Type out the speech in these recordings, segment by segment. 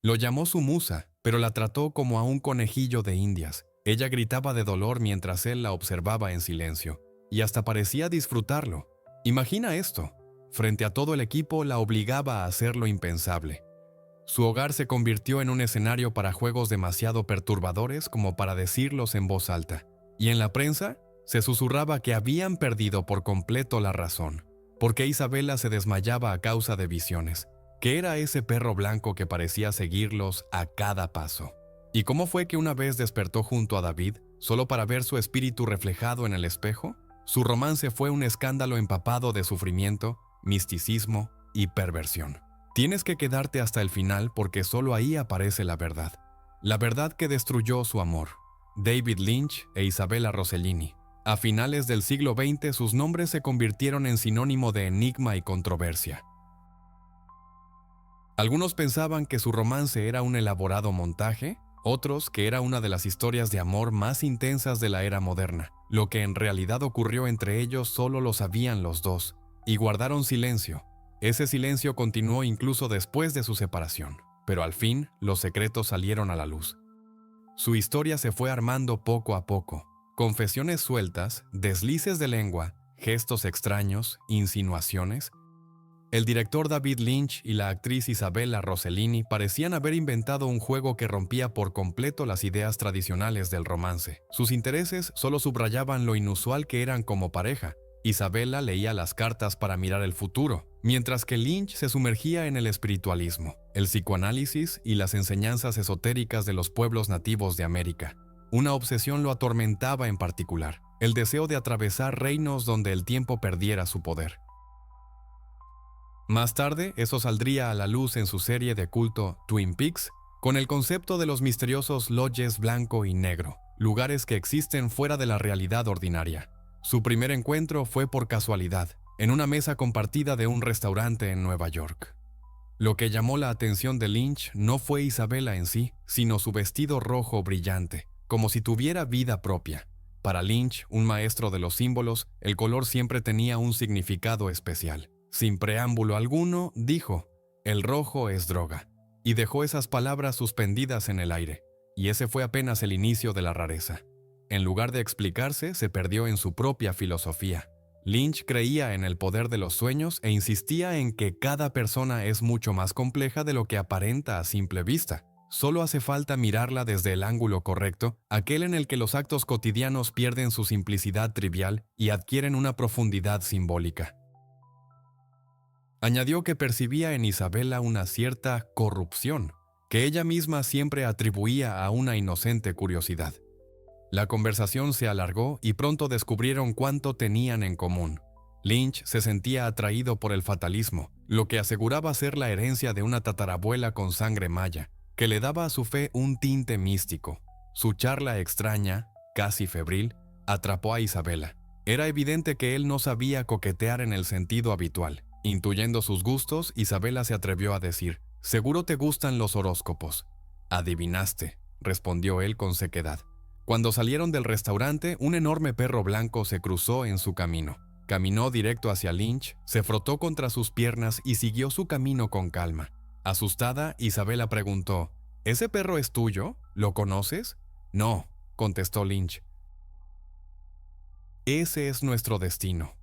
Lo llamó su musa, pero la trató como a un conejillo de indias. Ella gritaba de dolor mientras él la observaba en silencio, y hasta parecía disfrutarlo. Imagina esto. Frente a todo el equipo la obligaba a hacer lo impensable. Su hogar se convirtió en un escenario para juegos demasiado perturbadores como para decirlos en voz alta. Y en la prensa se susurraba que habían perdido por completo la razón, porque Isabela se desmayaba a causa de visiones, que era ese perro blanco que parecía seguirlos a cada paso. ¿Y cómo fue que una vez despertó junto a David, solo para ver su espíritu reflejado en el espejo? Su romance fue un escándalo empapado de sufrimiento, misticismo y perversión. Tienes que quedarte hasta el final porque solo ahí aparece la verdad. La verdad que destruyó su amor. David Lynch e Isabella Rossellini. A finales del siglo XX sus nombres se convirtieron en sinónimo de enigma y controversia. Algunos pensaban que su romance era un elaborado montaje, otros que era una de las historias de amor más intensas de la era moderna. Lo que en realidad ocurrió entre ellos solo lo sabían los dos, y guardaron silencio. Ese silencio continuó incluso después de su separación, pero al fin los secretos salieron a la luz. Su historia se fue armando poco a poco. Confesiones sueltas, deslices de lengua, gestos extraños, insinuaciones. El director David Lynch y la actriz Isabella Rossellini parecían haber inventado un juego que rompía por completo las ideas tradicionales del romance. Sus intereses solo subrayaban lo inusual que eran como pareja. Isabella leía las cartas para mirar el futuro, mientras que Lynch se sumergía en el espiritualismo, el psicoanálisis y las enseñanzas esotéricas de los pueblos nativos de América. Una obsesión lo atormentaba en particular, el deseo de atravesar reinos donde el tiempo perdiera su poder. Más tarde, eso saldría a la luz en su serie de culto Twin Peaks, con el concepto de los misteriosos lodges blanco y negro, lugares que existen fuera de la realidad ordinaria. Su primer encuentro fue por casualidad, en una mesa compartida de un restaurante en Nueva York. Lo que llamó la atención de Lynch no fue Isabella en sí, sino su vestido rojo brillante, como si tuviera vida propia. Para Lynch, un maestro de los símbolos, el color siempre tenía un significado especial. Sin preámbulo alguno, dijo, «El rojo es droga», y dejó esas palabras suspendidas en el aire, y ese fue apenas el inicio de la rareza. En lugar de explicarse, se perdió en su propia filosofía. Lynch creía en el poder de los sueños e insistía en que cada persona es mucho más compleja de lo que aparenta a simple vista. Solo hace falta mirarla desde el ángulo correcto, aquel en el que los actos cotidianos pierden su simplicidad trivial y adquieren una profundidad simbólica. Añadió que percibía en Isabella una cierta corrupción, que ella misma siempre atribuía a una inocente curiosidad. La conversación se alargó y pronto descubrieron cuánto tenían en común. Lynch se sentía atraído por el fatalismo, lo que aseguraba ser la herencia de una tatarabuela con sangre maya, que le daba a su fe un tinte místico. Su charla extraña, casi febril, atrapó a Isabella. Era evidente que él no sabía coquetear en el sentido habitual. Intuyendo sus gustos, Isabella se atrevió a decir, «Seguro te gustan los horóscopos». «Adivinaste», respondió él con sequedad. Cuando salieron del restaurante, un enorme perro blanco se cruzó en su camino. Caminó directo hacia Lynch, se frotó contra sus piernas y siguió su camino con calma. Asustada, Isabella preguntó, «¿Ese perro es tuyo? ¿Lo conoces?» «No», contestó Lynch. «Ese es nuestro destino».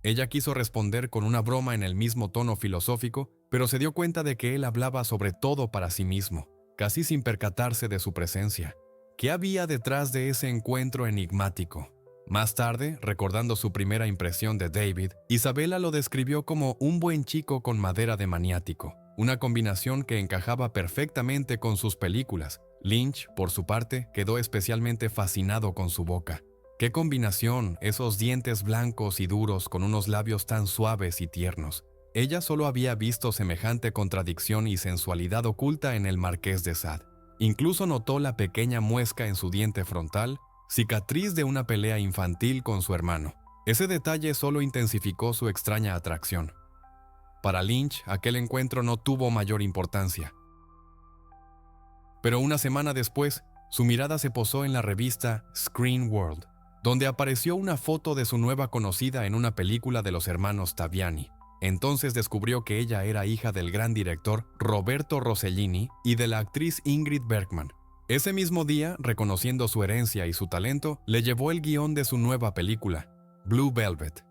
Ella quiso responder con una broma en el mismo tono filosófico, pero se dio cuenta de que él hablaba sobre todo para sí mismo, casi sin percatarse de su presencia. ¿Qué había detrás de ese encuentro enigmático? Más tarde, recordando su primera impresión de David, Isabella lo describió como un buen chico con madera de maniático, una combinación que encajaba perfectamente con sus películas. Lynch, por su parte, quedó especialmente fascinado con su boca. ¡Qué combinación! Esos dientes blancos y duros con unos labios tan suaves y tiernos. Ella solo había visto semejante contradicción y sensualidad oculta en el Marqués de Sade. Incluso notó la pequeña muesca en su diente frontal, cicatriz de una pelea infantil con su hermano. Ese detalle solo intensificó su extraña atracción. Para Lynch, aquel encuentro no tuvo mayor importancia. Pero una semana después, su mirada se posó en la revista Screen World, donde apareció una foto de su nueva conocida en una película de los hermanos Taviani. Entonces descubrió que ella era hija del gran director Roberto Rossellini y de la actriz Ingrid Bergman. Ese mismo día, reconociendo su herencia y su talento, le llevó el guión de su nueva película, Blue Velvet.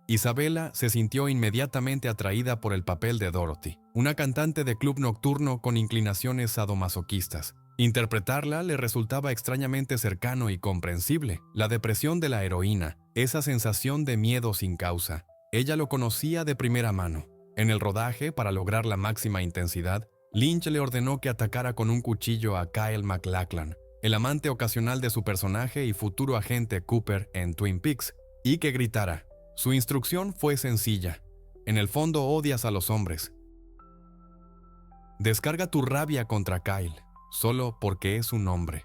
Isabella se sintió inmediatamente atraída por el papel de Dorothy, una cantante de club nocturno con inclinaciones sadomasoquistas. Interpretarla le resultaba extrañamente cercano y comprensible. La depresión de la heroína, esa sensación de miedo sin causa, ella lo conocía de primera mano. En el rodaje, para lograr la máxima intensidad, Lynch le ordenó que atacara con un cuchillo a Kyle MacLachlan, el amante ocasional de su personaje y futuro agente Cooper en Twin Peaks, y que gritara. Su instrucción fue sencilla. En el fondo odias a los hombres. Descarga tu rabia contra Kyle, solo porque es un hombre.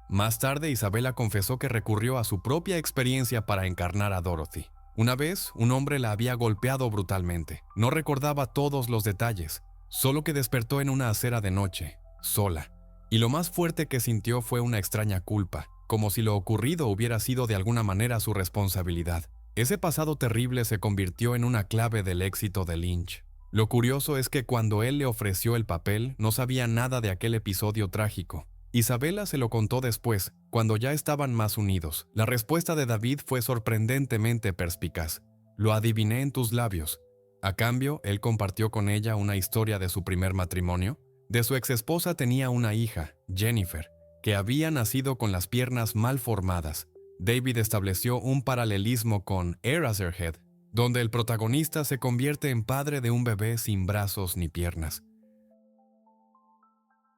Más tarde, Isabella confesó que recurrió a su propia experiencia para encarnar a Dorothy. Una vez, un hombre la había golpeado brutalmente. No recordaba todos los detalles, solo que despertó en una acera de noche, sola. Y lo más fuerte que sintió fue una extraña culpa, como si lo ocurrido hubiera sido de alguna manera su responsabilidad. Ese pasado terrible se convirtió en una clave del éxito de Lynch. Lo curioso es que cuando él le ofreció el papel, no sabía nada de aquel episodio trágico. Isabella se lo contó después, cuando ya estaban más unidos. La respuesta de David fue sorprendentemente perspicaz. Lo adiviné en tus labios. A cambio, él compartió con ella una historia de su primer matrimonio. De su exesposa tenía una hija, Jennifer, que había nacido con las piernas mal formadas. David estableció un paralelismo con Eraserhead, donde el protagonista se convierte en padre de un bebé sin brazos ni piernas.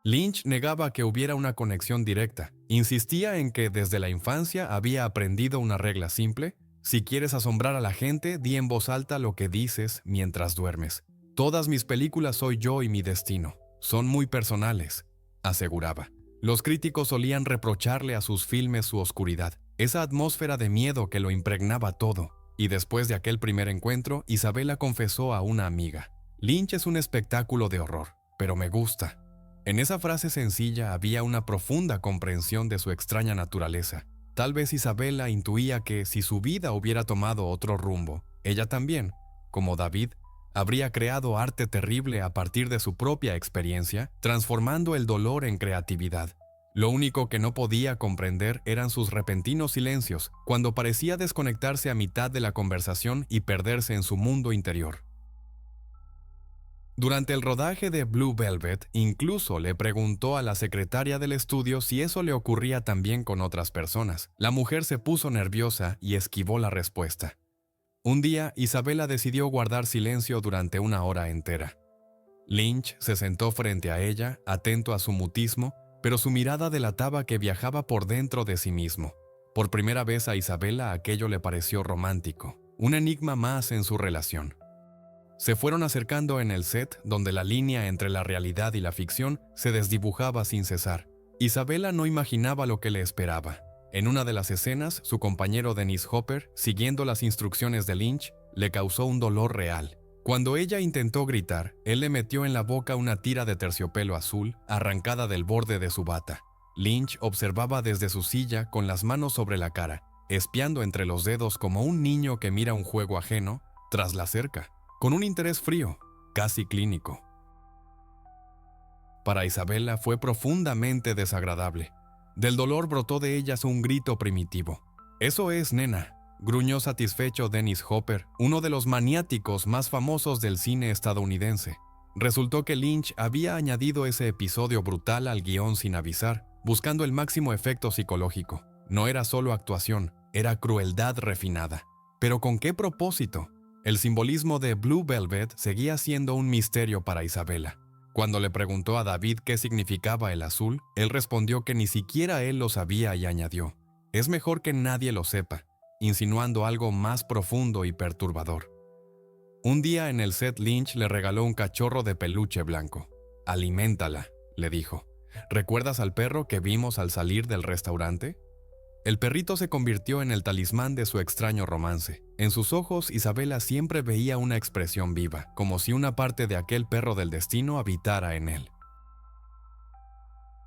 Lynch negaba que hubiera una conexión directa. Insistía en que desde la infancia había aprendido una regla simple: si quieres asombrar a la gente, di en voz alta lo que dices mientras duermes. Todas mis películas soy yo y mi destino. Son muy personales, aseguraba. Los críticos solían reprocharle a sus filmes su oscuridad, esa atmósfera de miedo que lo impregnaba todo. Y después de aquel primer encuentro, Isabella confesó a una amiga: Lynch es un espectáculo de horror, pero me gusta. En esa frase sencilla había una profunda comprensión de su extraña naturaleza. Tal vez Isabella intuía que si su vida hubiera tomado otro rumbo, ella también, como David, habría creado arte terrible a partir de su propia experiencia, transformando el dolor en creatividad. Lo único que no podía comprender eran sus repentinos silencios, cuando parecía desconectarse a mitad de la conversación y perderse en su mundo interior. Durante el rodaje de Blue Velvet, incluso le preguntó a la secretaria del estudio si eso le ocurría también con otras personas. La mujer se puso nerviosa y esquivó la respuesta. Un día, Isabella decidió guardar silencio durante una hora entera. Lynch se sentó frente a ella, atento a su mutismo, pero su mirada delataba que viajaba por dentro de sí mismo. Por primera vez a Isabella aquello le pareció romántico, un enigma más en su relación. Se fueron acercando en el set, donde la línea entre la realidad y la ficción se desdibujaba sin cesar. Isabella no imaginaba lo que le esperaba. En una de las escenas, su compañero Dennis Hopper, siguiendo las instrucciones de Lynch, le causó un dolor real. Cuando ella intentó gritar, él le metió en la boca una tira de terciopelo azul, arrancada del borde de su bata. Lynch observaba desde su silla con las manos sobre la cara, espiando entre los dedos como un niño que mira un juego ajeno tras la cerca, con un interés frío, casi clínico. Para Isabella fue profundamente desagradable. Del dolor brotó de ellas un grito primitivo. «Eso es, nena», gruñó satisfecho Dennis Hopper, uno de los maniáticos más famosos del cine estadounidense. Resultó que Lynch había añadido ese episodio brutal al guión sin avisar, buscando el máximo efecto psicológico. No era solo actuación, era crueldad refinada. ¿Pero con qué propósito? El simbolismo de Blue Velvet seguía siendo un misterio para Isabella. Cuando le preguntó a David qué significaba el azul, él respondió que ni siquiera él lo sabía y añadió: «Es mejor que nadie lo sepa», insinuando algo más profundo y perturbador. Un día en el set, Lynch le regaló un cachorro de peluche blanco. «Aliméntala», le dijo. «¿Recuerdas al perro que vimos al salir del restaurante?» El perrito se convirtió en el talismán de su extraño romance. En sus ojos, Isabella siempre veía una expresión viva, como si una parte de aquel perro del destino habitara en él.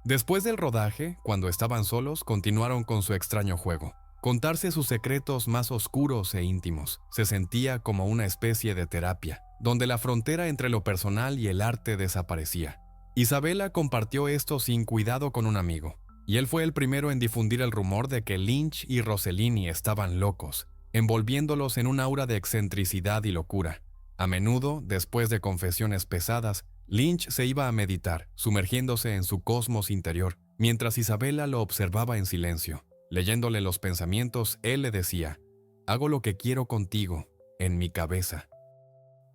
Después del rodaje, cuando estaban solos, continuaron con su extraño juego. Contarse sus secretos más oscuros e íntimos se sentía como una especie de terapia, donde la frontera entre lo personal y el arte desaparecía. Isabella compartió esto sin cuidado con un amigo, y él fue el primero en difundir el rumor de que Lynch y Rossellini estaban locos, envolviéndolos en un aura de excentricidad y locura. A menudo, después de confesiones pesadas, Lynch se iba a meditar, sumergiéndose en su cosmos interior, mientras Isabella lo observaba en silencio. Leyéndole los pensamientos, él le decía: «Hago lo que quiero contigo, en mi cabeza».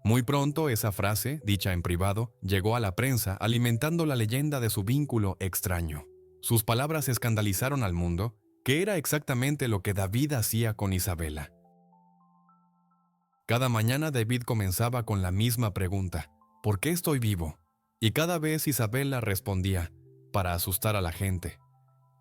Muy pronto esa frase, dicha en privado, llegó a la prensa, alimentando la leyenda de su vínculo extraño. Sus palabras escandalizaron al mundo, que era exactamente lo que David hacía con Isabella. Cada mañana David comenzaba con la misma pregunta: ¿por qué estoy vivo? Y cada vez Isabella respondía: para asustar a la gente.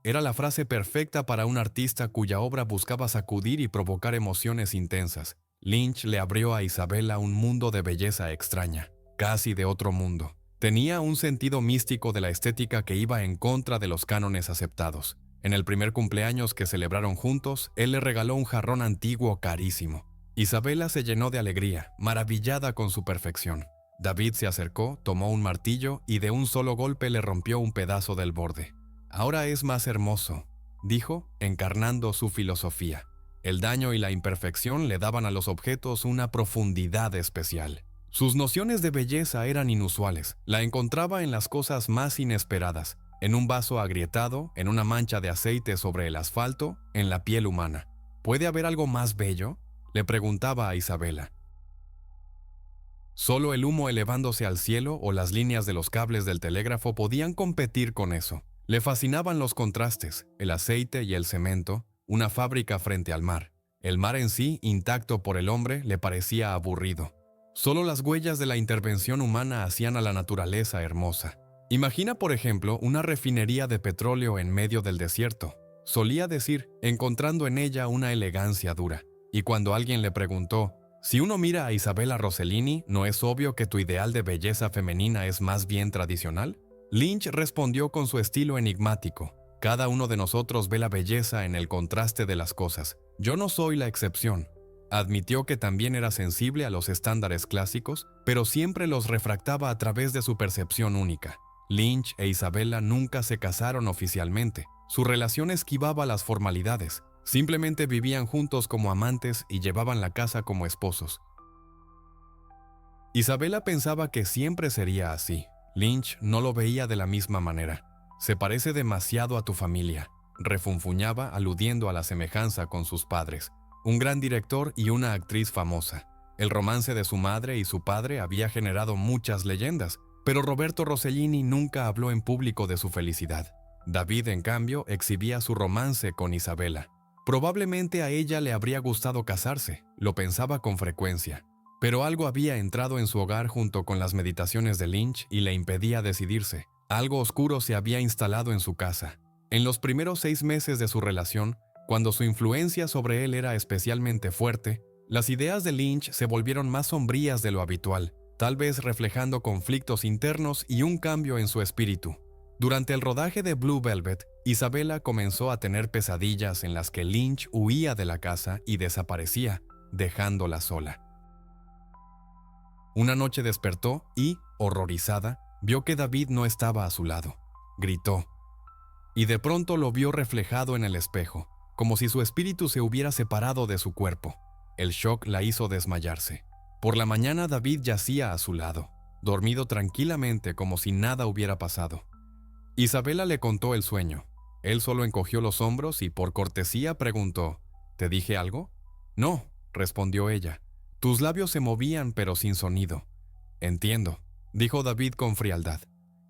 Era la frase perfecta para un artista cuya obra buscaba sacudir y provocar emociones intensas. Lynch le abrió a Isabella un mundo de belleza extraña, casi de otro mundo. Tenía un sentido místico de la estética que iba en contra de los cánones aceptados. En el primer cumpleaños que celebraron juntos, él le regaló un jarrón antiguo carísimo. Isabella se llenó de alegría, maravillada con su perfección. David se acercó, tomó un martillo y de un solo golpe le rompió un pedazo del borde. «Ahora es más hermoso», dijo, encarnando su filosofía. El daño y la imperfección le daban a los objetos una profundidad especial. Sus nociones de belleza eran inusuales. La encontraba en las cosas más inesperadas, en un vaso agrietado, en una mancha de aceite sobre el asfalto, en la piel humana. ¿Puede haber algo más bello?, le preguntaba a Isabella. Solo el humo elevándose al cielo o las líneas de los cables del telégrafo podían competir con eso. Le fascinaban los contrastes, el aceite y el cemento, una fábrica frente al mar. El mar en sí, intacto por el hombre, le parecía aburrido. Solo las huellas de la intervención humana hacían a la naturaleza hermosa. Imagina, por ejemplo, una refinería de petróleo en medio del desierto. Solía decir, encontrando en ella una elegancia dura. Y cuando alguien le preguntó: «Si uno mira a Isabella Rossellini, ¿no es obvio que tu ideal de belleza femenina es más bien tradicional?», Lynch respondió con su estilo enigmático: «Cada uno de nosotros ve la belleza en el contraste de las cosas. Yo no soy la excepción». Admitió que también era sensible a los estándares clásicos, pero siempre los refractaba a través de su percepción única. Lynch e Isabella nunca se casaron oficialmente. Su relación esquivaba las formalidades. Simplemente vivían juntos como amantes y llevaban la casa como esposos. Isabella pensaba que siempre sería así. Lynch no lo veía de la misma manera. «Se parece demasiado a tu familia», refunfuñaba, aludiendo a la semejanza con sus padres, un gran director y una actriz famosa. El romance de su madre y su padre había generado muchas leyendas, pero Roberto Rossellini nunca habló en público de su felicidad. David, en cambio, exhibía su romance con Isabella. Probablemente a ella le habría gustado casarse, lo pensaba con frecuencia. Pero algo había entrado en su hogar junto con las meditaciones de Lynch y le impedía decidirse. Algo oscuro se había instalado en su casa. En los primeros 6 meses de su relación, cuando su influencia sobre él era especialmente fuerte, las ideas de Lynch se volvieron más sombrías de lo habitual, tal vez reflejando conflictos internos y un cambio en su espíritu. Durante el rodaje de Blue Velvet, Isabella comenzó a tener pesadillas en las que Lynch huía de la casa y desaparecía, dejándola sola. Una noche despertó y, horrorizada, vio que David no estaba a su lado. Gritó. Y de pronto lo vio reflejado en el espejo, como si su espíritu se hubiera separado de su cuerpo. El shock la hizo desmayarse. Por la mañana David yacía a su lado, dormido tranquilamente como si nada hubiera pasado. Isabella le contó el sueño. Él solo encogió los hombros y por cortesía preguntó: «¿Te dije algo?». «No», respondió ella. «Tus labios se movían pero sin sonido». «Entiendo», dijo David con frialdad.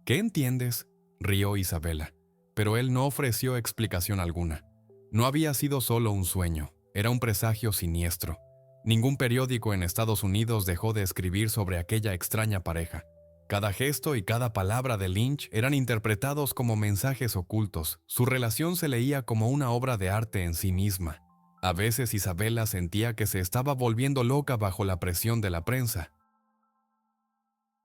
«¿Qué entiendes?», rió Isabella. Pero él no ofreció explicación alguna. No había sido solo un sueño, era un presagio siniestro. Ningún periódico en Estados Unidos dejó de escribir sobre aquella extraña pareja. Cada gesto y cada palabra de Lynch eran interpretados como mensajes ocultos. Su relación se leía como una obra de arte en sí misma. A veces Isabella sentía que se estaba volviendo loca bajo la presión de la prensa.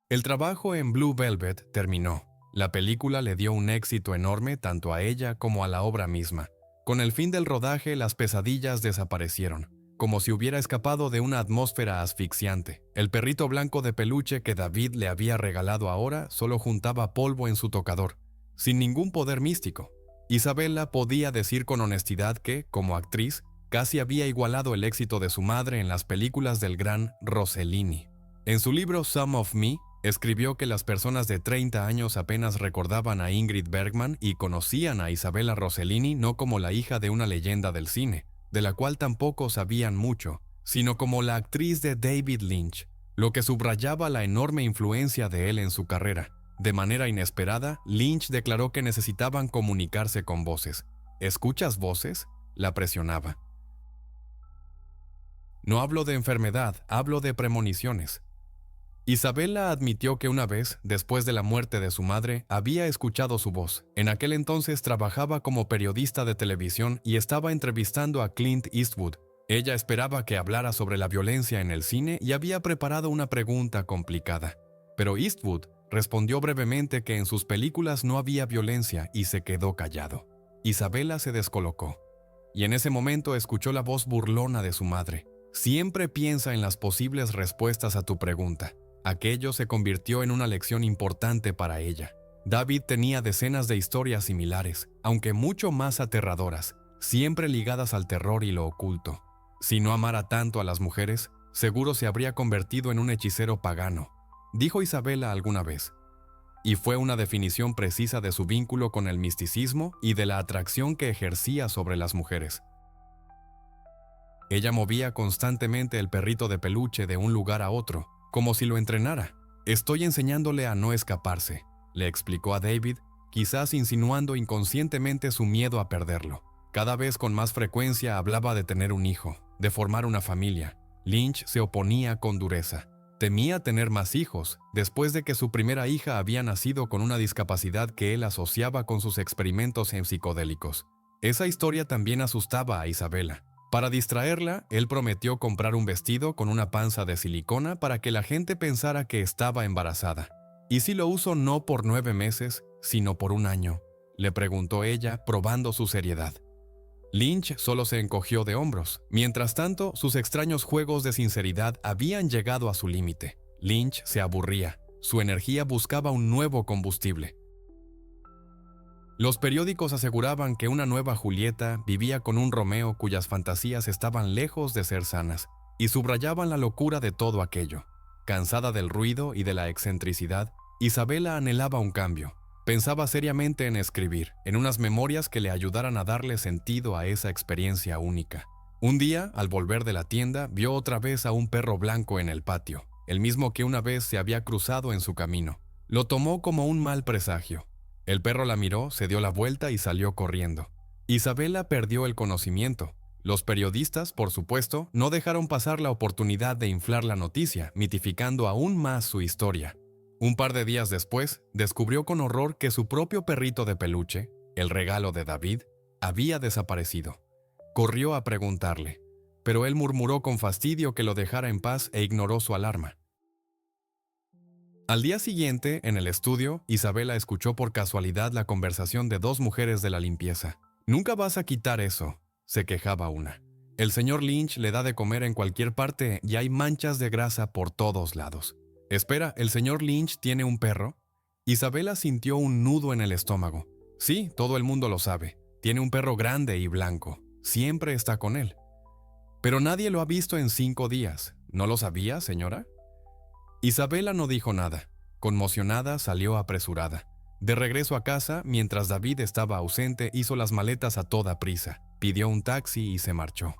El trabajo en Blue Velvet terminó. La película le dio un éxito enorme tanto a ella como a la obra misma. Con el fin del rodaje, las pesadillas desaparecieron, como si hubiera escapado de una atmósfera asfixiante. El perrito blanco de peluche que David le había regalado ahora solo juntaba polvo en su tocador, sin ningún poder místico. Isabella podía decir con honestidad que, como actriz, casi había igualado el éxito de su madre en las películas del gran Rossellini. En su libro Some of Me, escribió que las personas de 30 años apenas recordaban a Ingrid Bergman y conocían a Isabella Rossellini no como la hija de una leyenda del cine, de la cual tampoco sabían mucho, sino como la actriz de David Lynch, lo que subrayaba la enorme influencia de él en su carrera. De manera inesperada, Lynch declaró que necesitaban comunicarse con voces. ¿Escuchas voces?, la presionaba. No hablo de enfermedad, hablo de premoniciones. Isabella admitió que una vez, después de la muerte de su madre, había escuchado su voz. En aquel entonces trabajaba como periodista de televisión y estaba entrevistando a Clint Eastwood. Ella esperaba que hablara sobre la violencia en el cine y había preparado una pregunta complicada. Pero Eastwood respondió brevemente que en sus películas no había violencia y se quedó callado. Isabella se descolocó. Y en ese momento escuchó la voz burlona de su madre. Siempre piensa en las posibles respuestas a tu pregunta. Aquello se convirtió en una lección importante para ella. David tenía decenas de historias similares, aunque mucho más aterradoras, siempre ligadas al terror y lo oculto. Si no amara tanto a las mujeres, seguro se habría convertido en un hechicero pagano, dijo Isabella alguna vez. Y fue una definición precisa de su vínculo con el misticismo y de la atracción que ejercía sobre las mujeres. Ella movía constantemente el perrito de peluche de un lugar a otro, como si lo entrenara. Estoy enseñándole a no escaparse, le explicó a David, quizás insinuando inconscientemente su miedo a perderlo. Cada vez con más frecuencia hablaba de tener un hijo, de formar una familia. Lynch se oponía con dureza. Temía tener más hijos, después de que su primera hija había nacido con una discapacidad que él asociaba con sus experimentos en psicodélicos. Esa historia también asustaba a Isabella. Para distraerla, él prometió comprar un vestido con una panza de silicona para que la gente pensara que estaba embarazada. ¿Y si lo uso no por 9 meses, sino por 1 año?, le preguntó ella, probando su seriedad. Lynch solo se encogió de hombros. Mientras tanto, sus extraños juegos de sinceridad habían llegado a su límite. Lynch se aburría. Su energía buscaba un nuevo combustible. Los periódicos aseguraban que una nueva Julieta vivía con un Romeo cuyas fantasías estaban lejos de ser sanas, y subrayaban la locura de todo aquello. Cansada del ruido y de la excentricidad, Isabella anhelaba un cambio. Pensaba seriamente en escribir, en unas memorias que le ayudaran a darle sentido a esa experiencia única. Un día, al volver de la tienda, vio otra vez a un perro blanco en el patio, el mismo que una vez se había cruzado en su camino. Lo tomó como un mal presagio. El perro la miró, se dio la vuelta y salió corriendo. Isabella perdió el conocimiento. Los periodistas, por supuesto, no dejaron pasar la oportunidad de inflar la noticia, mitificando aún más su historia. Un par de días después, descubrió con horror que su propio perrito de peluche, el regalo de David, había desaparecido. Corrió a preguntarle, pero él murmuró con fastidio que lo dejara en paz e ignoró su alarma. Al día siguiente, en el estudio, Isabella escuchó por casualidad la conversación de 2 mujeres de la limpieza. «Nunca vas a quitar eso», se quejaba una. «El señor Lynch le da de comer en cualquier parte y hay manchas de grasa por todos lados». «Espera, ¿el señor Lynch tiene un perro?» Isabella sintió un nudo en el estómago. «Sí, todo el mundo lo sabe. Tiene un perro grande y blanco. Siempre está con él». «Pero nadie lo ha visto en 5 días. ¿No lo sabía, señora?» Isabella no dijo nada. Conmocionada, salió apresurada. De regreso a casa, mientras David estaba ausente, hizo las maletas a toda prisa. Pidió un taxi y se marchó.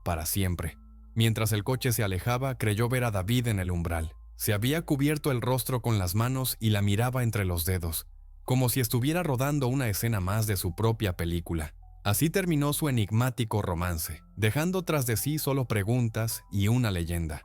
Para siempre. Mientras el coche se alejaba, creyó ver a David en el umbral. Se había cubierto el rostro con las manos y la miraba entre los dedos, como si estuviera rodando una escena más de su propia película. Así terminó su enigmático romance, dejando tras de sí solo preguntas y una leyenda.